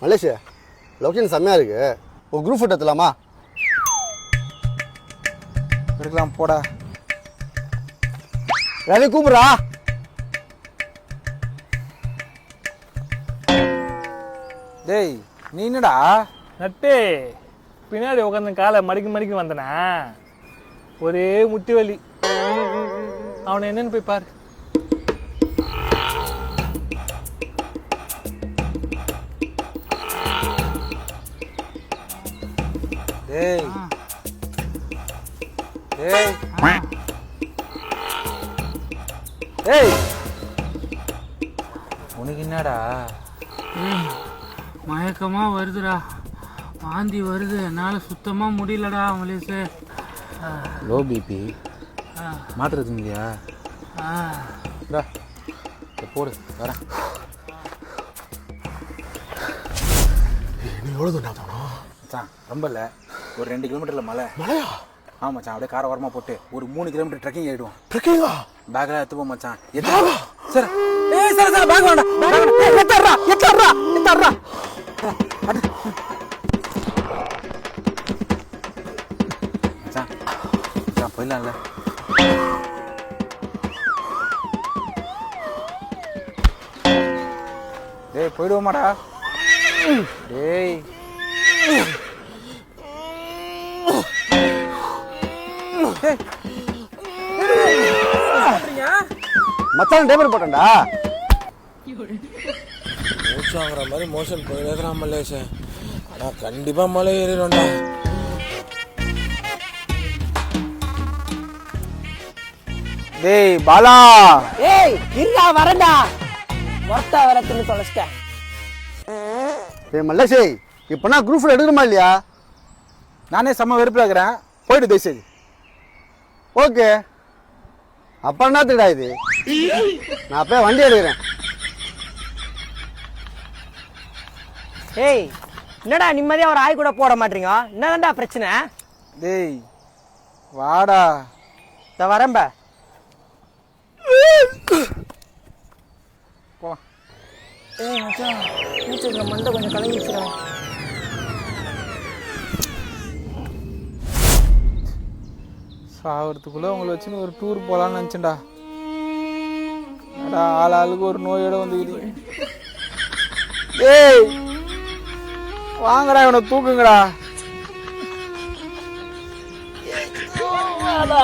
மலேஷ் location செம்மையாக இருக்கு. ஒரு குரூப் ஃபோட்டோ எடுத்துலாமா? எடுக்கலாம் போடா. யாரையும் கூப்பிட்றா. டேய் நீ என்னடா நட்டு பின்னாடி உட்காந்து காலை மடிக்கு வந்தனா ஒரே முட்டி வலி. அவனை என்னன்னு போய் பாரு. டேய் டேய் டேய் உனக்கு என்னடா? மயக்கமா வருதுடா, வாந்தி வருது, என்னால் சுத்தமாக முடியலடா மலேஷு. லோ பிபி மாத்திரை இல்லையா? போடு வரேன். நீ எவ்வளோ தூரம் போனோம் மச்சான்? ரொம்ப இல்லை, ஒரு 2 கிலோமீட்டரில் மலை. மலையா? ஆமாம் மச்சான், அப்படியே காரை ஓரமாக போட்டு ஒரு 3 கிலோமீட்டர் ட்ரெக்கிங் ஆகிடுவோம். ட்ரெக்கிங்கா? பேக்கில் எடுத்துப்போம் மச்சான். சார் ஏய் சார் சார் பேக் வேண்டாம், எத்தர்றா மச்சான் மச்சான் போயிடலாம்ல? டேய் போயிடுவோமாடா? டேய் மச்சான் டேபிள் போட்டேன்டா. மூச்சு வாங்குற மாதிரி மோஷன் போயிருக்கிறான் மலேஷ். ஆனால் கண்டிப்பாக மலை ஏறிடும்டா. டேய் பாலா. ஏய் இருடா வரடா. மொத்த வரத்துன்னு தொலைச்சிட்டேன். ஏய் மல்லேஷ், இப்போ நான் குரூப் ஃபோட்டோ எடுக்கணுமா இல்லையா? நானே செம்ம வெறுப்பில் இருக்கிறேன், போயிட்டு தயவுசெய்து. ஓகே, அப்போ என்னத்துடா இது? நான் அப்போ வண்டி எடுக்கிறேன். ஏய் என்னடா நிம்மதியா ஒரு ஆய் கூட போட மாட்டீங்க? என்னதான்டா பிரச்சனை? டேய் வாடா. இந்த வரம்ப போலாம். ஏய் மச்சான், மூச்சுல மண்டை கொஞ்சம் கலங்கிடுச்சுடா. சாகிறதுக்குள்ளே உங்களை வச்சுன்னு ஒரு டூர் போகலான்னு நினச்சேன்டா. ஆள் ஆளுக்கு ஒரு நோயோட வந்துக்குது. ஏய் வாங்கடா, இவனை தூக்குங்கடா. வாடா.